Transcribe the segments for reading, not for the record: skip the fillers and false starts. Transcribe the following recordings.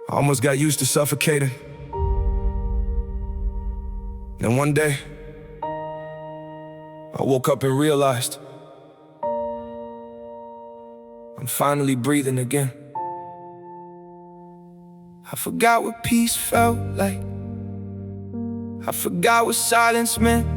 I almost got used to suffocating. Then one day, I woke up and realized I'm finally breathing again. I forgot what peace felt like. I forgot what silence meant.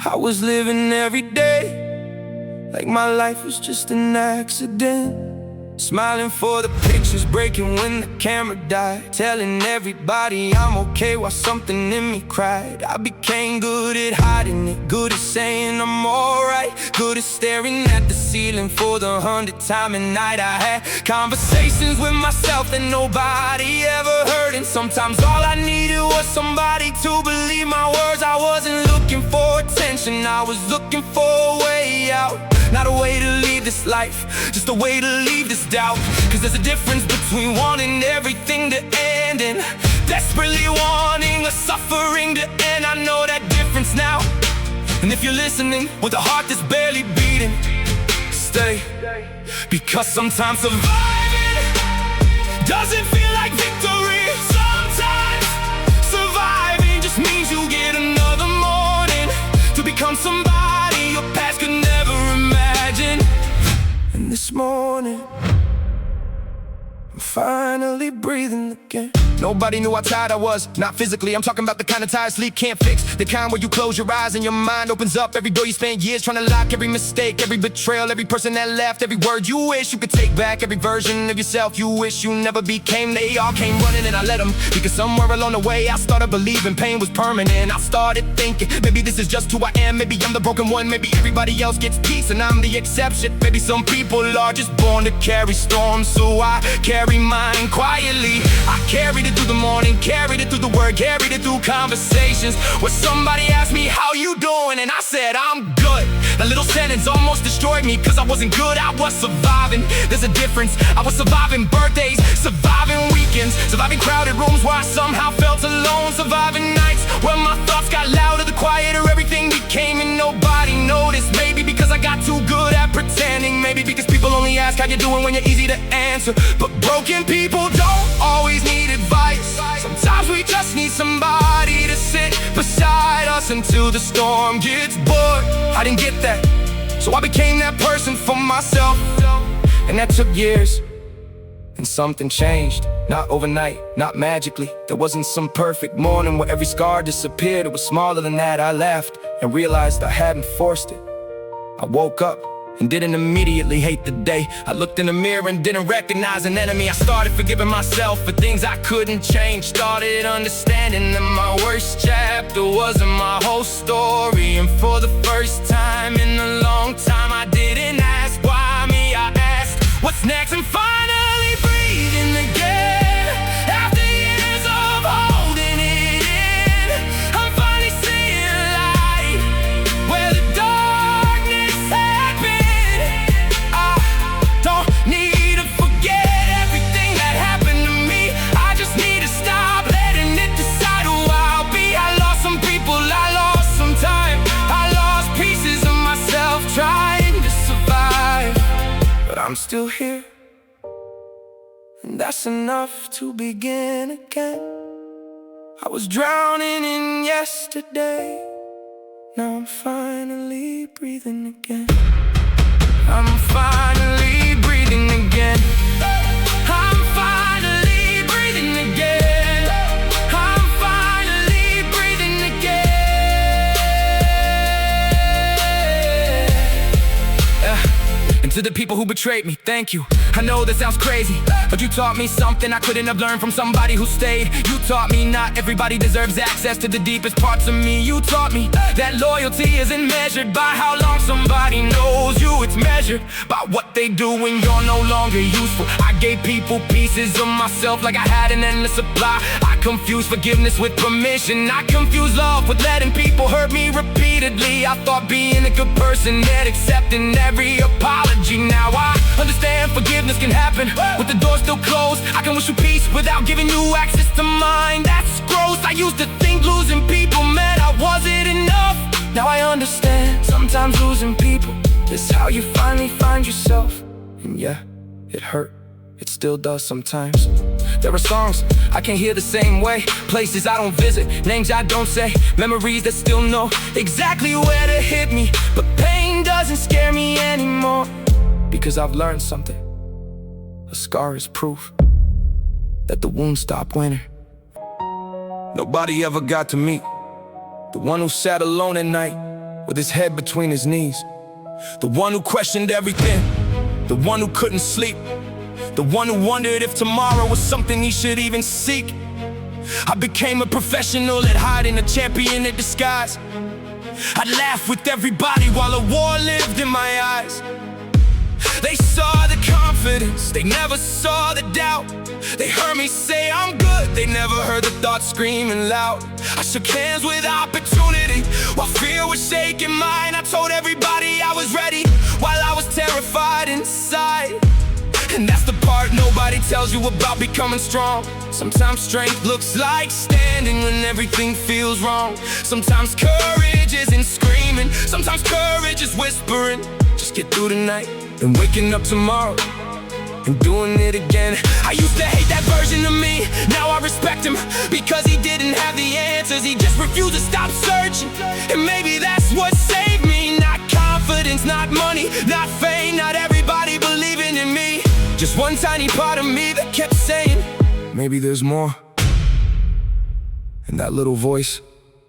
I was living every day like my life was just an accident. Smiling for the pictures, breaking when the camera died. Telling everybody I'm okay while something in me cried. I became good at hiding it, good at saying I'm alright, good at staring at the ceiling for the 100th time a night. I had conversations with myself that nobody ever heard, and sometimes all I needed was somebody to believe my words. I wasn't looking for attention, I was looking for a way out. Not a way to leave this life, just a way to leave this doubt. Cause there's a difference between wanting everything to end and desperately wanting the suffering to end. I know that difference now. And if you're listening with a heart that's barely beating, stay. Because sometimes surviving doesn't feel like victory. Sometimes surviving just means you get another morning to become somebody your past could never imagine. And this morning, I'm finally breathing again. Nobody knew how tired I was, not physically. I'm talking about the kind of tired sleep can't fix. The kind where you close your eyes and your mind opens up. Every door you spent years trying to lock. Every mistake, every betrayal, every person that left. Every word you wish you could take back. Every version of yourself you wish you never became. They all came running and I let them. Because somewhere along the way I started believing pain was permanent. I started thinking, maybe this is just who I am. Maybe I'm the broken one, maybe everybody else gets peace and I'm the exception. Maybe some people are just born to carry storms, so I carry mine quietly. I carried it through the morning, carried it through the word, carried it through conversations where somebody asked me, how you doing? And I said, I'm good. That little sentence almost destroyed me, cause I wasn't good, I was surviving. There's a difference, I was surviving birthdays, surviving weekends, surviving crowded rooms where I somehow felt alone, surviving nights where my thoughts got louder, the quieter everything became and nobody noticed. Maybe because I got too good at pretending, maybe because people only ask how you doing when you're easy to answer. But broken people don't always need advice. Sometimes we just need somebody to sit beside us until the storm gets bored. I didn't get that, so I became that person for myself. And that took years. And something changed, not overnight, not magically. There wasn't some perfect morning where every scar disappeared. It was smaller than that. I laughed and realized I hadn't forced it. I woke up and didn't immediately hate the day. I looked in the mirror and didn't recognize an enemy. I started forgiving myself for things I couldn't change. Started understanding that my worst chapter wasn't my whole story. And for the first time in a long time, I didn't ask why me, I asked what's next. And finally breathing again, after years of holding it in, I'm finally seeing light where the darkness had been. I don't need to forget everything that happened to me. I just need to stop letting it decide who I'll be. I lost some people, I lost some time, I lost pieces of myself trying to survive. But I'm still here, and that's enough to begin again. I was drowning in yesterday, now I'm finally breathing again. I'm finally breathing again. I'm finally breathing again. I'm finally breathing again. And to the people who betrayed me, thank you. I know that sounds crazy, but you taught me something I couldn't have learned from somebody who stayed. You taught me not everybody deserves access to the deepest parts of me. You taught me that loyalty isn't measured by how long somebody knows you. It's measured by what they do when you're no longer useful. I gave people pieces of myself like I had an endless supply. I confused forgiveness with permission. I confused love with letting people hurt me repeatedly. I thought being a good person meant accepting every apology. Now I understand forgiveness can happen with the door still closed. I can wish you peace without giving you access to mine. That's gross. I used to think losing people meant I wasn't enough. Now I understand, sometimes losing people is how you finally find yourself. And yeah, it hurt. it still does sometimes. There are songs I can't hear the same way, places I don't visit, names I don't say, memories that still know exactly where to hit me. But pain doesn't scare me anymore, because I've learned something. A scar is proof that the wound stopped winning. Nobody ever got to meet the one who sat alone at night with his head between his knees, the one who questioned everything, the one who couldn't sleep, the one who wondered if tomorrow was something he should even seek. I became a professional at hiding, a champion at disguise. I'd laugh with everybody while a war lived in my eyes. They saw the confidence, they never saw the doubt. They heard me say I'm good, they never heard the thoughts screaming loud. I shook hands with opportunity while fear was shaking mine. I told everybody I was ready while I was terrified inside. And that's the part nobody tells you about becoming strong. Sometimes strength looks like standing when everything feels wrong. Sometimes courage isn't screaming, sometimes courage is whispering. Just get through the night, then waking up tomorrow and doing it again. I used to hate that version of me, now I respect him, because he didn't have the answers, he just refused to stop searching. And maybe that's what saved me. Not confidence, not money, not fame, not everybody believing in me. Just one tiny part of me that kept saying, maybe there's more. And that little voice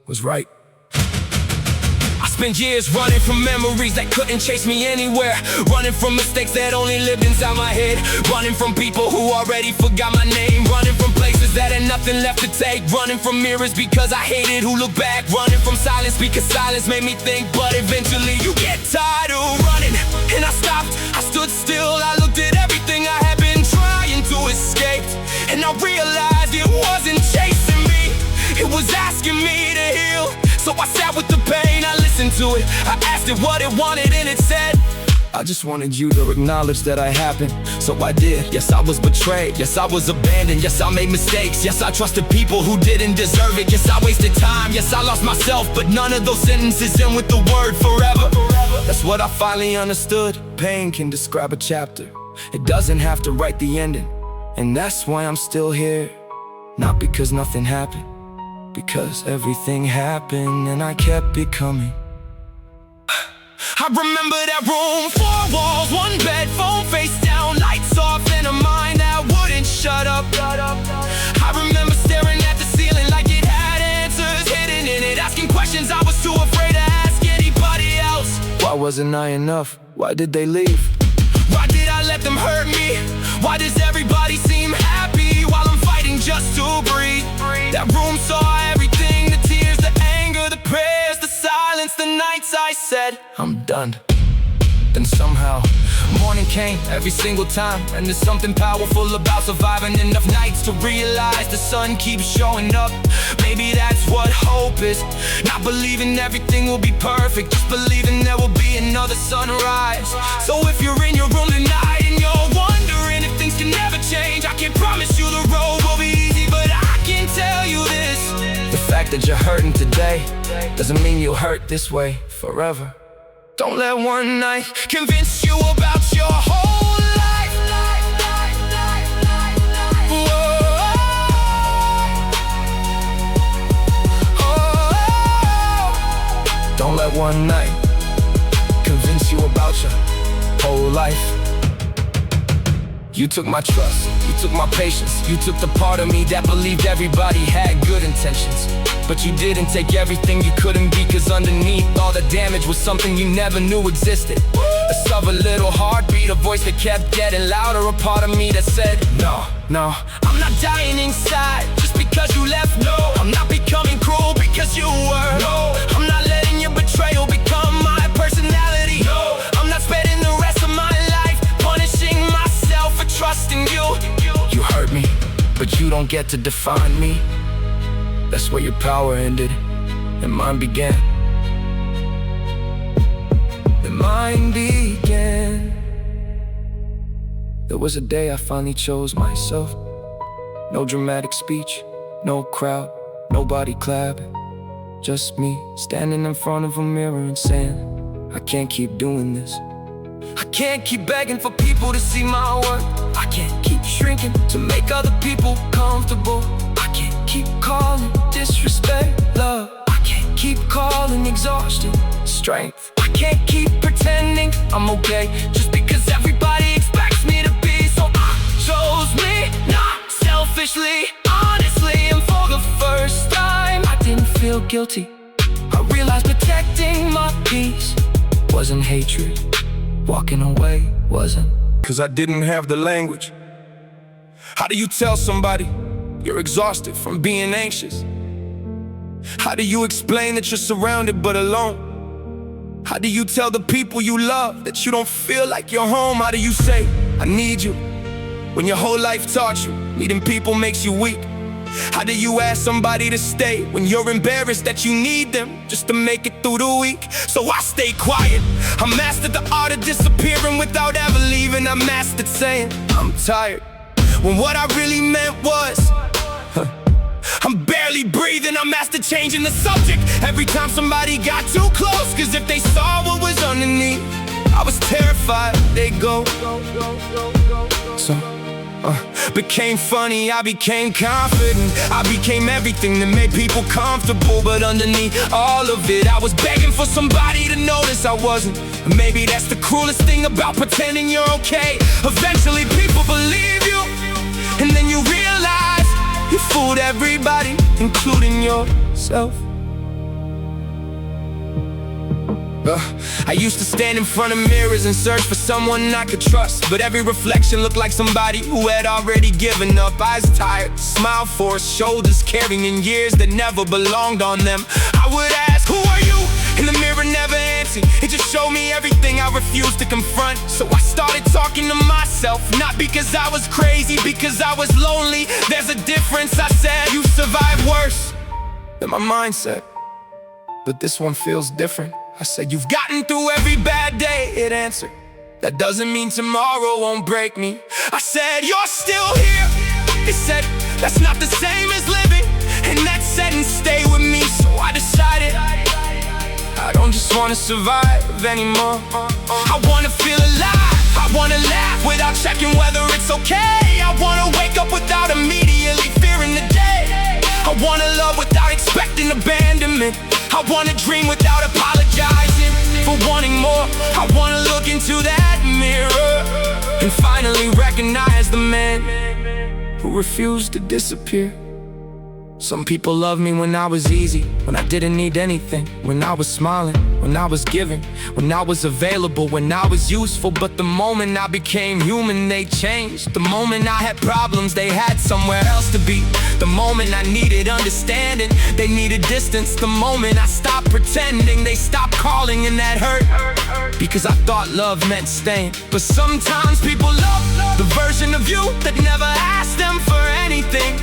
was right. I spent years running from memories that couldn't chase me anywhere, running from mistakes that only lived inside my head, running from people who already forgot my name, running from places that had nothing left to take, running from mirrors because I hated who looked back, running from silence because silence made me think. But eventually you get tired of running, and I stopped, I stood still, I looked at everything I had been trying to escape, and I realized it wasn't chasing me, it was asking me to heal. So I sat with the pain, I listened to it, I asked it what it wanted, and it said, I just wanted you to acknowledge that I happened. So I did. Yes, I was betrayed, yes, I was abandoned, yes, I made mistakes, yes, I trusted people who didn't deserve it, yes, I wasted time, yes, I lost myself. But none of those sentences end with the word forever. That's what I finally understood. Pain can describe a chapter, it doesn't have to write the ending. And that's why I'm still here, not because nothing happened, because everything happened and I kept becoming. I remember that room, 4 walls, 1 bed, phone face down, lights off, and a mind that wouldn't shut up. I remember staring at the ceiling like it had answers hidden in it, asking questions I was too afraid to ask anybody else. Why wasn't I enough? Why did they leave? Why did I let them hurt me? Why does everybody seem happy while I'm fighting just to breathe? That room saw everything, the tears, the anger, the prayers, the silence, the nights I said, I'm done. Then somehow, morning came every single time, and there's something powerful about surviving enough nights to realize the sun keeps showing up. Maybe that's what hope is, not believing everything will be perfect, just believing there will be another sunrise. So if you're in your room tonight and you're wondering if things can never change, I can't promise you the road will be easy, but I can tell you this: the fact that you're hurting today doesn't mean you'll hurt this way forever. Don't let one night convince you about your whole life. Whoa. Don't let one night convince you about your whole life. You took my trust, you took my patience, you took the part of me that believed everybody had good intentions. But you didn't take everything you couldn't be, cause underneath all the damage was something you never knew existed. A stubborn little heartbeat, a voice that kept getting louder, a part of me that said, no, I'm not dying inside just because you left, no. I'm not becoming cruel because you were, no. I'm not letting your betrayal become my personality, no. I'm not spending the rest of my life punishing myself for trusting you. You hurt me, but you don't get to define me. That's where your power ended and mine began. And mine began. There was a day I finally chose myself. No dramatic speech, no crowd, nobody clapping. Just me standing in front of a mirror and saying, I can't keep doing this. I can't keep begging for people to see my work. I can't keep make other people comfortable. I can't keep calling disrespect love. I can't keep calling exhaustion strength. I can't keep pretending I'm okay just because everybody expects me to be. So I chose me, not selfishly, honestly. And for the first time I didn't feel guilty. I realized protecting my peace wasn't hatred. Walking away wasn't. Cause I didn't have the language. How do you tell somebody you're exhausted from being anxious? How do you explain that you're surrounded but alone? How do you tell the people you love that you don't feel like you're home? How do you say, I need you, when your whole life taught you needing people makes you weak? How do you ask somebody to stay when you're embarrassed that you need them just to make it through the week? So I stay quiet. I mastered the art of disappearing without ever leaving. I mastered saying I'm tired when what I really meant was I'm barely breathing. I mastered changing the subject every time somebody got too close. Cause if they saw what was underneath, I was terrified they'd go. So became funny, I became confident. I became everything that made people comfortable. But underneath all of it, I was begging for somebody to notice I wasn't. And maybe that's the cruelest thing about pretending you're okay. Eventually people believe you, and then you realize you fooled everybody, including yourself. I used to stand in front of mirrors and search for someone I could trust, but every reflection looked like somebody who had already given up. Eyes tired, smile forced, shoulders carrying years that never belonged on them. I would ask, who are you? And the mirror never answered. It just showed me everything I refused to confront. So I started talking to myself, not because I was crazy, because I was lonely. There's a difference, I said. You survived worse than my mindset, but this one feels different. I said, you've gotten through every bad day, it answered. That doesn't mean tomorrow won't break me. I said, you're still here. It said, that's not the same as living. And that sentence stayed with me. So I decided I don't just wanna survive anymore. I wanna feel alive. I wanna laugh without checking whether it's okay. I wanna wake up without immediately fearing the day. I wanna love without expecting abandonment. I wanna dream without apologizing for wanting more. I wanna look into that mirror and finally recognize the man who refused to disappear. Some people loved me when I was easy, when I didn't need anything, when I was smiling, when I was giving, when I was available, when I was useful. But the moment I became human, they changed. The moment I had problems, they had somewhere else to be. The moment I needed understanding, they needed distance. The moment I stopped pretending, they stopped calling, and that hurt, because I thought love meant staying. But sometimes people love the version of you that never asked them for anything.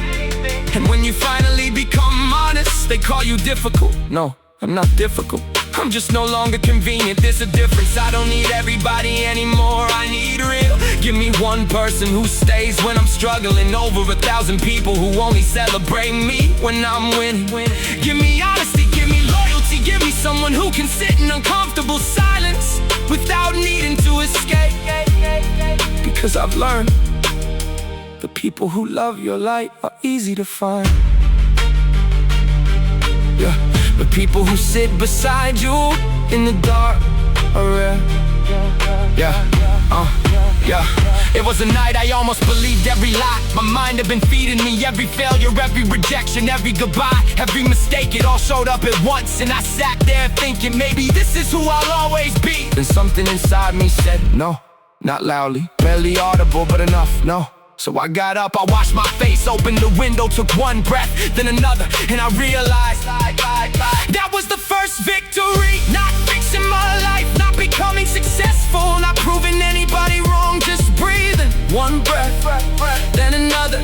And when you finally become honest, they call you difficult. No, I'm not difficult. I'm just no longer convenient. There's a difference. I don't need everybody anymore. I need real. Give me one person who stays when I'm struggling, over 1,000 people who only celebrate me when I'm winning. Give me honesty, give me loyalty, give me someone who can sit in uncomfortable silence without needing to escape. Because I've learned the people who love your light are easy to find. Yeah, the people who sit beside you in the dark are rare. Yeah, yeah. It was a night I almost believed every lie. My mind had been feeding me every failure, every rejection, every goodbye, every mistake. It all showed up at once, and I sat there thinking maybe this is who I'll always be. Then something inside me said no, not loudly, barely audible, but enough, no. So I got up, I washed my face, opened the window, took one breath, then another, and I realized that was the first victory. Not fixing my life, not becoming successful, not proving anybody wrong, just breathing. One breath, then another,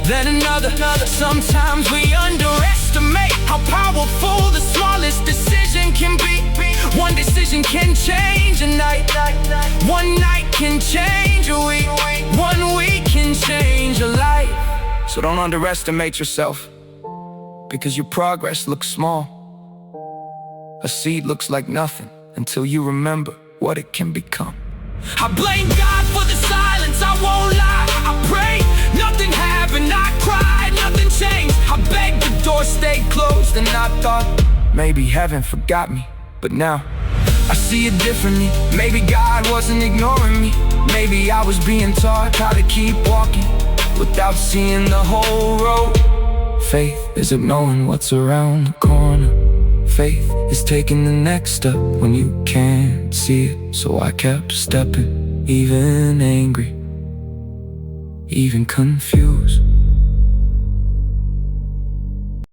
then another. Sometimes we underestimate how powerful the smallest decision can be. One decision can change a night. One night can change a week. 1 week can change a life. So don't underestimate yourself, because your progress looks small. A seed looks like nothing until you remember what it can become. I blame God for the silence, I won't lie. I pray nothing happens. than I thought. Maybe heaven forgot me, but now I see it differently. Maybe God wasn't ignoring me. Maybe I was being taught how to keep walking without seeing the whole road. Faith isn't knowing what's around the corner. Faith is taking the next step when you can't see it. So I kept stepping, even angry, even confused.